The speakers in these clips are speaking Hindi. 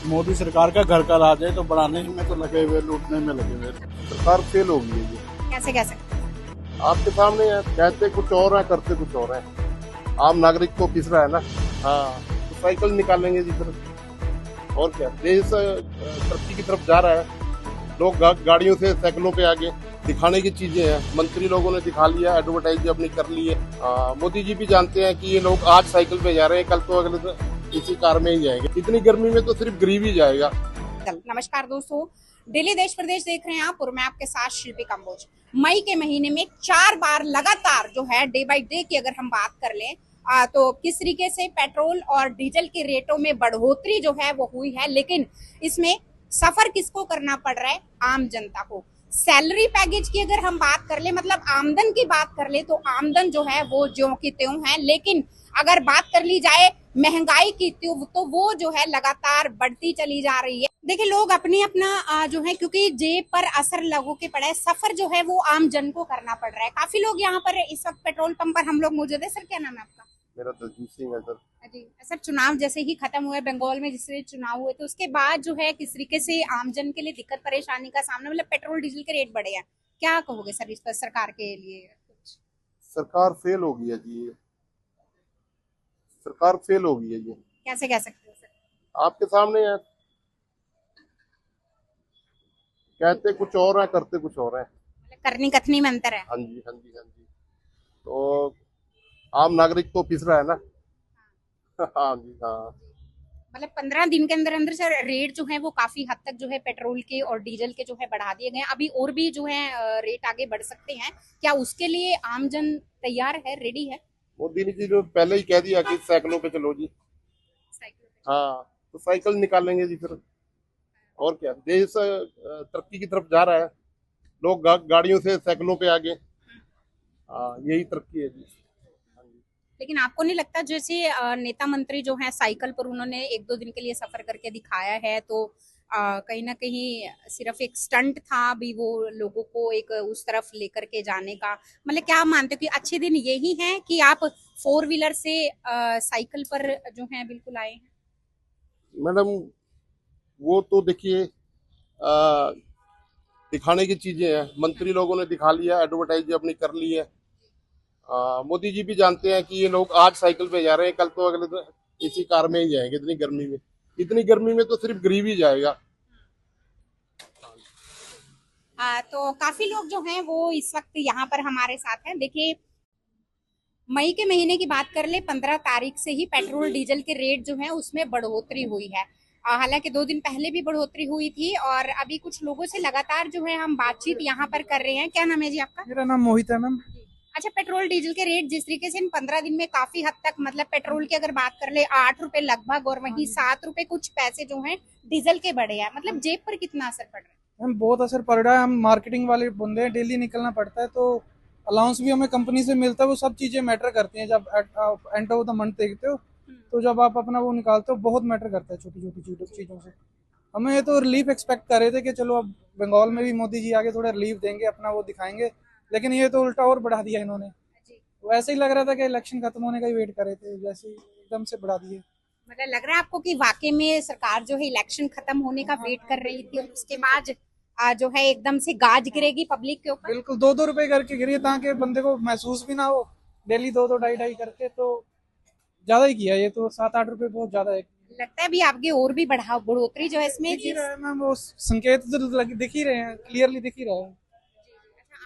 मोदी सरकार का घर का राज है, तो बढ़ाने में तो लगे हुए, लूटने में लगे हुए। सरकार फेल हो गई है ये। कैसे कह सकते हैं? आपके सामने है, कहते कुछ और है, करते कुछ और है। आम नागरिक को पिस रहा है ना। हाँ, तो साइकिल निकालेंगे जी फिर। और क्या, देश तरक्की की तरफ जा रहा है। लोग गाड़ियों से साइकिलों पे आगे दिखाने की चीजें हैं। मंत्री लोगों ने दिखा लिया, एडवर्टाइज अपनी कर ली है। मोदी जी भी जानते हैं कि ये लोग आज साइकिल पे जा रहे हैं, कल तो अगले दिन इसी कार में ही जाएंगे। इतनी गर्मी में तो सिर्फ गरीब ही जाएगा। नमस्कार दोस्तों, डेली देश प्रदेश देख रहे हैं आप और मैं आपके साथ शिल्पी कंबोज। मई के महीने में 4 बार लगातार जो है डे बाय डे की अगर हम बात कर लें तो किस तरीके से पेट्रोल और डीजल के रेटों में बढ़ोतरी जो है वो हुई है, लेकिन इसमें सफर किसको करना पड़ रहा है? आम जनता को। सैलरी पैकेज की अगर हम बात कर ले, मतलब आमदन की बात कर ले, तो आमदन जो है वो ज्यों की त्यों है, लेकिन अगर बात कर ली जाए महंगाई की तो वो जो है लगातार बढ़ती चली जा रही है। देखिए, लोग अपनी अपना जो है, क्योंकि जेब पर असर लोगों के पड़ा है, सफर जो है वो आम जन को करना पड़ रहा है। काफी लोग यहाँ पर इस वक्त पेट्रोल पंप पर हम लोग मौजूद है। सर, क्या नाम है आपका? मेरा दलजीत सिंह है सर। जी सर, चुनाव जैसे ही खत्म हुए बंगाल में, जिससे चुनाव हुए, तो उसके बाद जो है किस तरीके से आमजन के लिए दिक्कत परेशानी का सामना, मतलब पेट्रोल डीजल के रेट बढ़े हैं, क्या कहोगे सर इस पर सरकार के लिए कुछ? सरकार फेल हो गई है जी ये। सरकार फेल हो गई है ये। कैसे कह सकते हो सर? आपके सामने है, कहते कुछ और है, करते कुछ और है। मतलब करनी कथनी में अंतर है। हाँ जी, हाँ जी, हाँ जी। तो आम नागरिक तो पिस रहा है ना। हाँ जी, हाँ। मतलब 15 दिन के अंदर अंदर सर रेट जो है वो काफी हद तक जो है पेट्रोल के और डीजल के जो है बढ़ा दिए गए हैं। अभी और भी जो है रेट आगे बढ़ सकते हैं, क्या उसके लिए आमजन तैयार है, रेडी है? मोदी ने जी जो पहले ही कह दिया कि साइकिलों पे चलो जी। साइकिल पे? हाँ, तो साइकिल निकालेंगे जी फिर। और क्या, देश तरक्की की तरफ जा रहा है। लोग गाड़ियों से साइकिलों पे आगे। हाँ, यही तरक्की है जी। हाँ जी। लेकिन आपको नहीं लगता जैसे नेता मंत्री जो हैं साइकिल पर उन्होंने 1-2 दिन के लिए सफर करके दिखाया है, तो कहीं ना कहीं सिर्फ एक स्टंट था अभी वो लोगों को एक उस तरफ लेकर के जाने का? मतलब क्या मानते हो कि अच्छे दिन यही हैं कि आप 4 व्हीलर से साइकिल पर जो है बिल्कुल आए हैं? मैडम, वो तो देखिए दिखाने की चीजें हैं। मंत्री लोगों ने दिखा लिया, एडवर्टाइज अपनी कर ली है। मोदी जी भी जानते हैं कि ये लोग आज साइकिल पे जा रहे हैं, कल तो अगले दिन इसी कार में ही जाएंगे। इतनी गर्मी में, इतनी गर्मी में तो सिर्फ गरीब ही जाएगा। तो काफी लोग जो हैं वो इस वक्त यहाँ पर हमारे साथ हैं। देखिए, मई के महीने की बात कर ले, 15 तारीख से ही पेट्रोल डीजल के रेट जो है उसमें बढ़ोतरी हुई है। हालांकि 2 दिन पहले भी बढ़ोतरी हुई थी और अभी कुछ लोगों से लगातार जो है हम बातचीत यहाँ पर कर रहे हैं। क्या नाम है जी आपका? मेरा नाम मोहित है मैम। अच्छा, पेट्रोल डीजल के रेट जिस तरीके से इन 15 दिन में काफी हद तक, मतलब पेट्रोल की अगर बात कर ले 8 रुपए लगभग, और वहीं 7 रुपए कुछ पैसे जो हैं डीजल के बढ़े हैं, मतलब जेब पर कितना असर पड़ रहा है? मैम बहुत असर पड़ रहा है। हम मार्केटिंग वाले बंदे हैं, डेली निकलना पड़ता है, तो अलाउंस भी हमें कंपनी से मिलता है। वो सब चीज़ें मैटर करती हैं। जब एंड ऑफ द मंथ देखते हो तो जब आप अपना वो निकालते हो, बहुत मैटर करता है छोटी छोटी चीज़ों से। हमें ये तो रिलीफ एक्सपेक्ट कर रहे थे कि चलो अब बंगाल में भी मोदी जी आगे थोड़ा रिलीफ देंगे, अपना वो दिखाएंगे, लेकिन ये तो उल्टा और बढ़ा दिया इन्होंने। तो ऐसे ही लग रहा था कि इलेक्शन खत्म होने का ही वेट कर रहे थे, जैसे ही एकदम से बढ़ा दिए। मतलब लग रहा है आपको कि वाकई में सरकार जो है इलेक्शन खत्म होने का वेट कर रही थी और उसके बाद जो है एकदम से गाज गिरेगी पब्लिक के ऊपर? बिल्कुल 2-2 रुपए करके गिरी, ताकि बंदे को महसूस भी ना हो। डेली 2-2 ढाई-ढाई करके तो ज्यादा ही किया ये तो। 7-8 रुपए बहुत ज्यादा है। लगता है अभी आगे और भी बढ़ोतरी जो है इसमें दिख ही रहा है मैम, वो संकेत तो दिख ही रहे हैं, क्लियरली दिख ही रहा है।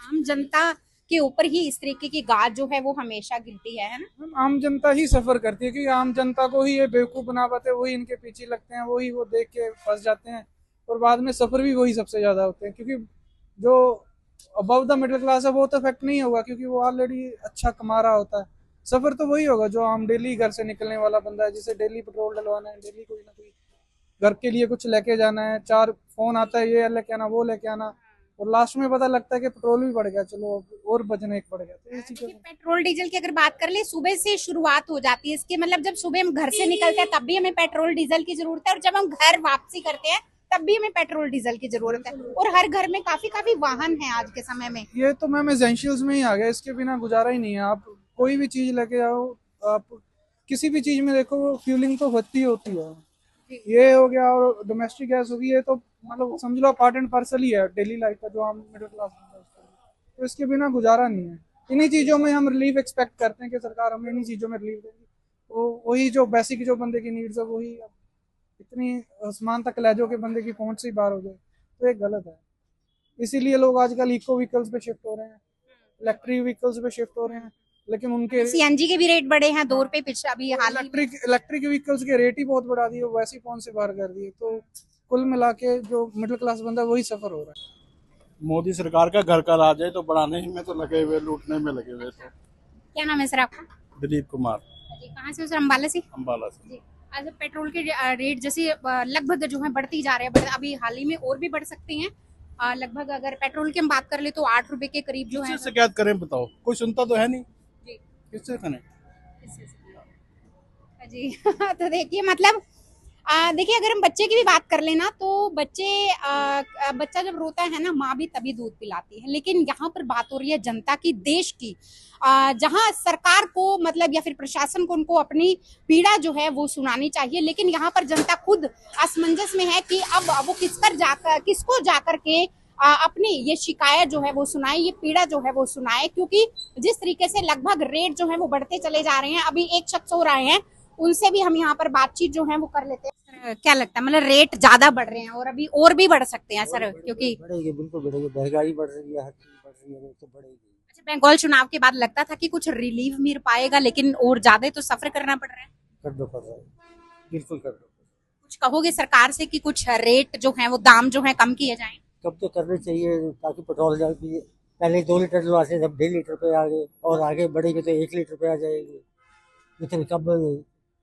आम जनता के ऊपर ही इस तरीके की गाज जो है वो हमेशा गिरती है ना? मैम, आम जनता ही सफर करती है, क्योंकि आम जनता को ही ये बेवकूफ बना पाते हैं, वही इनके पीछे लगते हैं, वही वो देख के फंस जाते हैं, और बाद में सफर भी वही सबसे ज्यादा होते हैं। क्योंकि जो अबव द मिडिल क्लास है वो तो इफेक्ट नहीं होगा, क्योंकि वो ऑलरेडी अच्छा कमा रहा होता है। सफर तो वही होगा जो आम डेली घर से निकलने वाला बंदा है, जिसे डेली पेट्रोल डलवाना है, डेली कोई ना कोई घर के लिए कुछ लेके जाना है, 4 फोन आता है, ये लेके आना, वो लेके आना, और लास्ट में पता लगता है कि पेट्रोल भी बढ़ गया, चलो और बचने एक बढ़ गया। तो ये चीजें पेट्रोल डीजल की अगर बात कर ले, सुबह से शुरुआत हो जाती है इसके, मतलब जब सुबह हम घर से निकलते हैं तब भी हमें पेट्रोल डीजल की जरूरत है, और जब हम घर वापसी करते हैं तब भी हमें पेट्रोल डीजल की जरूरत है, और हर घर में काफी वाहन है आज के समय में। ये तो मैम एसेंशियल्स में ही आ गया, इसके बिना गुजारा ही नहीं है। आप कोई भी चीज लेके आओ, आप किसी भी चीज में देखो, फ्यूलिंग तो होती होती है। ये हो गया, और डोमेस्टिक गैस होगी, ये तो मतलब समझ लो पार्ट एंड पार्सल ही है डेली लाइफ का, जो हम मिडिल क्लास बंदा है उसके लिए। तो इसके बिना गुजारा नहीं है। इन्हीं चीज़ों में हम रिलीफ एक्सपेक्ट करते हैं कि सरकार हमें इन्हीं चीज़ों में रिलीफ देगी। वो वही जो बेसिक जो बंदे की नीड्स है वही अब इतनी आसमान तक ले जाओ कि बंदे की पहुंच से ही बाहर हो जाए, तो ये गलत है। इसीलिए लोग आजकल इको व्हीकल्स पे शिफ्ट हो रहे हैं, इलेक्ट्रिक व्हीकल्स पे शिफ्ट हो रहे हैं, लेकिन उनके सीएनजी के भी रेट बढ़े हैं 2 रुपए पिछले अभी हाल ही में। इलेक्ट्रिक व्हीकल्स के रेट ही बहुत बढ़ा दिए, वैसे ही कौन से बाहर कर दिए। तो कुल मिला के जो मिडिल क्लास बंदा है वही सफर हो रहा है। मोदी सरकार का घर का राज है, तो बढ़ाने ही में तो लगे हुए, लूटने में लगे हुए। तो क्या नाम है सर आपका? दिलीप कुमार, जी, कहाँ से हो सर? अम्बाला से। अम्बाला से। जी, आज पेट्रोल के रेट जैसे लगभग जो है बढ़ती जा रहे हैं, अभी हाल ही में और भी बढ़ सकते हैं। लगभग अगर पेट्रोल की हम बात कर ले तो 8 रुपए के करीब जो है। किससे शिकायत करें बताओ, कोई सुनता तो है नहीं। जी, किससे करें? जी तो देखिए मतलब देखिए अगर हम बच्चे की भी बात कर लेना तो बच्चा जब रोता है ना, माँ भी तभी दूध पिलाती है। लेकिन यहाँ पर बात हो रही है जनता की, देश की, जहाँ सरकार को मतलब या फिर प्रशासन को उनको अपनी पीड़ा जो है वो सुनानी चाहिए, लेकिन यहाँ पर जनता खुद असमंजस में है कि अब वो किसको जाकर के अपनी ये शिकायत जो है वो सुनाए, ये पीड़ा जो है वो सुनाए। क्योंकि जिस तरीके से लगभग रेट जो है वो बढ़ते चले जा रहे हैं, अभी एक शख्स हो रहे हैं, उनसे भी हम यहाँ पर बातचीत जो है वो कर लेते हैं। क्या लगता है, मतलब रेट ज्यादा बढ़ रहे हैं और अभी और भी बढ़ सकते हैं सर? क्योंकि बढ़ेगी, बिल्कुल बढ़ेगी, महंगाई बढ़ रही है, हर चीज बढ़ रही है, तो बढ़ेगी। अच्छा, बंगाल चुनाव के बाद लगता था कि कुछ रिलीफ मिल पाएगा, लेकिन और ज्यादा तो सफर करना पड़ रहा है। कर दो, कर दो, बिल्कुल कर दो। कुछ कहोगे सरकार से कि कुछ रेट जो है वो दाम जो है कम किए जाएं? कब तो करने चाहिए, ताकि पेट्रोल भी पहले 2 लीटर डलवाते थे, अब 1.5 लीटर पे आ गए, और आगे बढ़ेंगे तो 1 लीटर पे आ जाएंगे। इतने कब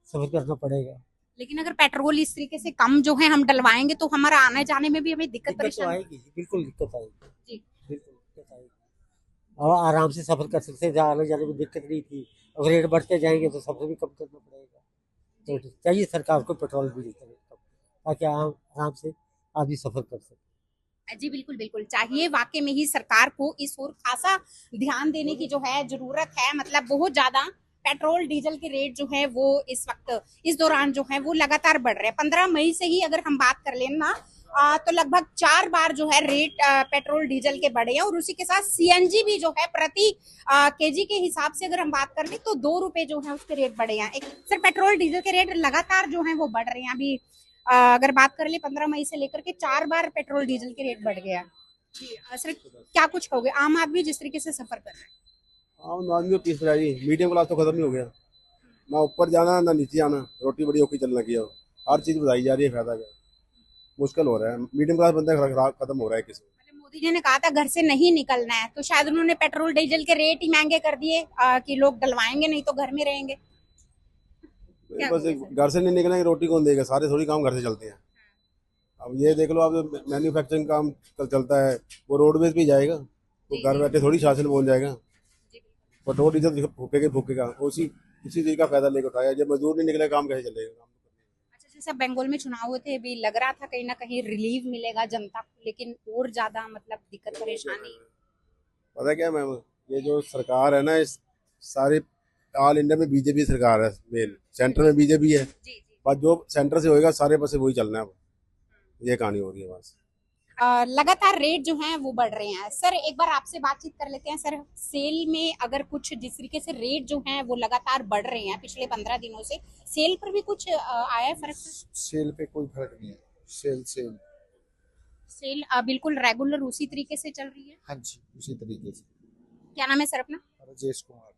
सफर करना पड़ेगा। लेकिन अगर पेट्रोल इस तरीके से कम जो है हम डलवाएंगे तो हमारा आने जाने में भी हमें दिक्कत तो परेशानी आएगी, बिल्कुल दिक्कत आएगी जी। बिल्कुल दिक्कत आएगी। और आराम से सफर कर सकते थे, आने जाने में दिक्कत नहीं थी। अगर रेट बढ़ते जाएंगे तो सफर भी कम करना पड़ेगा। तो चाहिए सरकार को पेट्रोल भी करे ताकि आराम से आदमी सफर कर सके। जी बिल्कुल बिल्कुल, चाहिए वाकई में ही सरकार को इस ओर खासा ध्यान देने की जो है जरूरत है। मतलब बहुत ज्यादा पेट्रोल डीजल के रेट जो है वो इस वक्त इस दौरान जो है वो लगातार बढ़ रहे हैं। 15 मई से ही अगर हम बात कर लेना तो लगभग 4 बार जो है रेट पेट्रोल डीजल के बढ़े हैं, और उसी के साथ सीएनजी भी जो है प्रति केजी के हिसाब से अगर हम बात कर ले तो 2 रुपए जो है उसके रेट बढ़े हैं। सर पेट्रोल डीजल के रेट लगातार जो है वो बढ़ रहे हैं। अभी अगर बात कर ले 15 मई से लेकर के 4 बार पेट्रोल डीजल के रेट बढ़ गया जी। सर क्या कुछ कहोगे, आम आदमी जिस तरीके से सफर कर रहे हैं? आम आदमी को किस तरह जी, मीडियम क्लास तो खत्म ही हो गया, ना ऊपर जाना ना नीचे आना, रोटी बड़ी औखी चलने लगी है, हर चीज बढ़ाई जा रही है, फायदा क्या, मुश्किल हो रहा है, मीडियम क्लास बंदा खत्म हो रहा है। किसी मोदी जी ने कहा था घर से नहीं निकलना है, तो शायद उन्होंने पेट्रोल डीजल के रेट ही महंगे कर दिए कि लोग डलवाएंगे नहीं तो घर में रहेंगे। बस घर से नहीं निकलेंगे, रोटी कौन देगा, सारे थोड़ी काम घर से चलते हैं। अब ये देख लो, अब मैन्युफैक्चरिंग काम चलता है, वो रोडवेज भी जाएगा, तो घर बैठे थोड़ी शासन पहुंच जाएगा। पेट्रोल डीजल फूकेगा उसी चीज का फायदा लेकर उठाया। जब मजदूर नहीं निकले काम कैसे चलेगा? अच्छा, जैसे बंगाल में चुनाव हुए थे, अभी लग रहा था कहीं ना कहीं रिलीफ मिलेगा जनता को, लेकिन और ज्यादा मतलब दिक्कत परेशानी। पता क्या मैम, ये जो सरकार है ना, इस सारे ऑल इंडिया में बीजेपी सरकार है, मेन सेंटर में बीजेपी है, बस जो सेंटर से होएगा सारे पासे वही चलना है। ये कहानी हो रही है बस। लगातार रेट जो हैं वो बढ़ रहे हैं। सर एक बार आपसे बातचीत कर लेते हैं। सर सेल में अगर कुछ जिस तरीके से रेट जो हैं वो लगातार बढ़ रहे हैं पिछले 15 दिनों से, सेल पर भी कुछ आया है फर्क? सेल पे कोई फर्क नहीं है। सेल बिल्कुल रेगुलर उसी तरीके से चल रही है। हाँ जी, उसी तरीके से। क्या नाम है सर अपना? राजेश कुमार।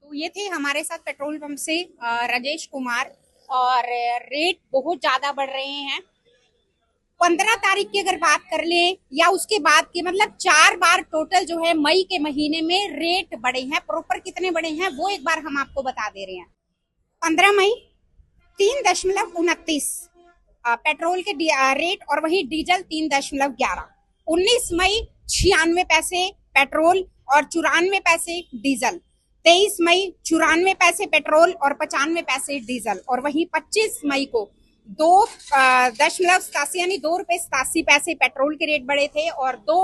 तो ये थे हमारे साथ पेट्रोल पंप से राजेश कुमार। और रेट बहुत ज्यादा बढ़ रहे हैं। 15 तारीख की अगर बात कर ले या उसके बाद के, मतलब 4 बार टोटल जो है मई के महीने में रेट बढ़े हैं। प्रॉपर कितने बढ़े हैं वो एक बार हम आपको बता दे रहे हैं। 15 मई 3.29 पेट्रोल के रेट, और वही डीजल 3.11। 19 मई 96 पैसे पेट्रोल और 94 पैसे डीजल। 23 मई 94 पैसे पेट्रोल और 95 पैसे डीजल। और वही 25 मई को 2.87 यानी 2 रुपए 87 पैसे पेट्रोल के रेट बढ़े थे और 2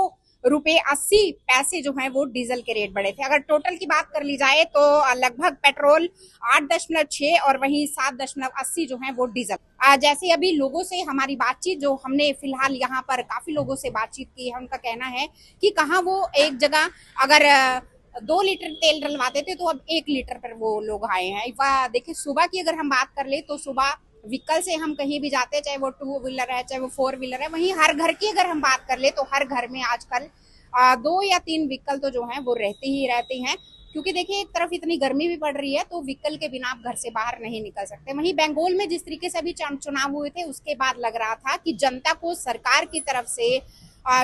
रुपए 80 पैसे जो है वो डीजल के रेट बढ़े थे। अगर टोटल की बात कर ली जाए तो लगभग पेट्रोल 8.6 और वहीं 7.80 जो है वो डीजल। जैसे अभी लोगों से हमारी बातचीत जो हमने फिलहाल यहाँ पर काफी लोगों से बातचीत की है, उनका कहना है कि कहाँ वो एक जगह अगर 2 लीटर तेल डलवाते थे तो अब 1 लीटर पर वो लोग आए हैं। देखिए सुबह की अगर हम बात कर ले तो सुबह व्हीकल से हम कहीं भी जाते हैं, चाहे वो 2 व्हीलर है चाहे वो 4 व्हीलर है, वहीं हर घर की अगर हम बात कर ले तो हर घर में आजकल 2 या 3 व्हीकल तो जो है वो रहते ही रहते हैं। क्योंकि देखिए एक तरफ इतनी गर्मी भी पड़ रही है तो व्हीकल के बिना आप घर से बाहर नहीं निकल सकते। वहीं बंगाल में जिस तरीके से अभी चुनाव हुए थे उसके बाद लग रहा था कि जनता को सरकार की तरफ से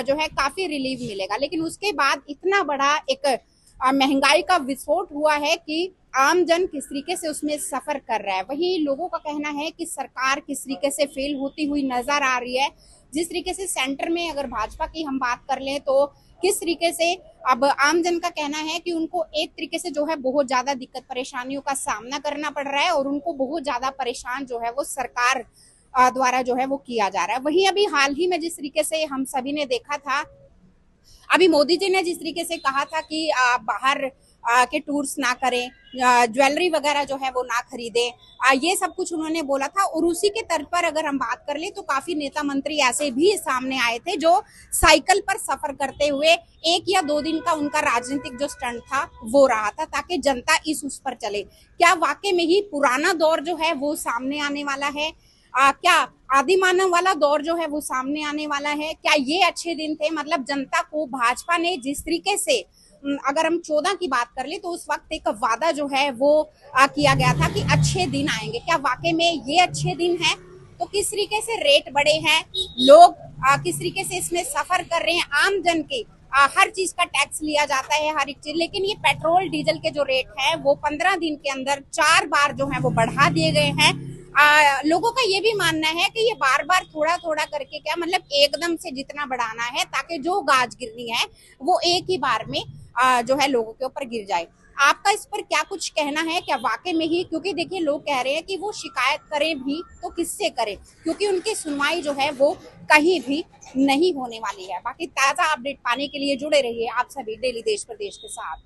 जो है काफी रिलीफ मिलेगा, लेकिन उसके बाद इतना बड़ा एक महंगाई का विस्फोट हुआ है कि आम जन किस तरीके से उसमें सफर कर रहा है। वही लोगों का कहना है कि सरकार किस तरीके से फेल होती हुई नजर आ रही है। जिस तरीके से सेंटर में अगर भाजपा की हम बात कर लें तो किस तरीके से अब आम जन का कहना है कि उनको एक तरीके से जो है बहुत ज्यादा दिक्कत परेशानियों का सामना करना पड़ रहा है और उनको बहुत ज्यादा परेशान जो है वो सरकार द्वारा जो है वो किया जा रहा है। वहीं अभी हाल ही में जिस तरीके से हम सभी ने देखा था, अभी मोदी जी ने जिस तरीके से कहा था कि बाहर के टूर्स ना करें, ज्वेलरी वगैरह जो है वो ना खरीदें, ये सब कुछ उन्होंने बोला था। और उसी के तर्ज पर अगर हम बात कर ले तो काफी नेता मंत्री ऐसे भी सामने आए थे जो साइकिल पर सफर करते हुए 1 या 2 दिन का उनका राजनीतिक जो स्टंट था वो रहा था ताकि जनता उस पर चले। क्या वाकई में ही पुराना दौर जो है वो सामने आने वाला है? क्या आदिमानव वाला दौर जो है वो सामने आने वाला है? क्या ये अच्छे दिन थे? मतलब जनता को भाजपा ने जिस तरीके से, अगर हम 14 की बात कर ले तो उस वक्त एक वादा जो है वो किया गया था कि अच्छे दिन आएंगे, क्या वाकई में ये अच्छे दिन हैं? तो किस तरीके से रेट बढ़े हैं, लोग किस तरीके से इसमें सफर कर रहे हैं, आम जन के हर चीज का टैक्स लिया जाता है, हर एक चीज। लेकिन ये पेट्रोल डीजल के जो रेट है वो 15 दिन के अंदर 4 बार जो है वो बढ़ा दिए गए हैं। लोगों का ये भी मानना है कि ये बार बार थोड़ा थोड़ा करके, क्या मतलब एकदम से जितना बढ़ाना है ताकि जो गाज गिरनी है वो एक ही बार में जो है लोगों के ऊपर गिर जाए। आपका इस पर क्या कुछ कहना है? क्या वाकई में ही, क्योंकि देखिए लोग कह रहे हैं कि वो शिकायत करें भी तो किससे करें, क्योंकि उनकी सुनवाई जो है वो कहीं भी नहीं होने वाली है। बाकी ताजा अपडेट पाने के लिए जुड़े रहिए आप सभी डेली देश प्रदेश के साथ।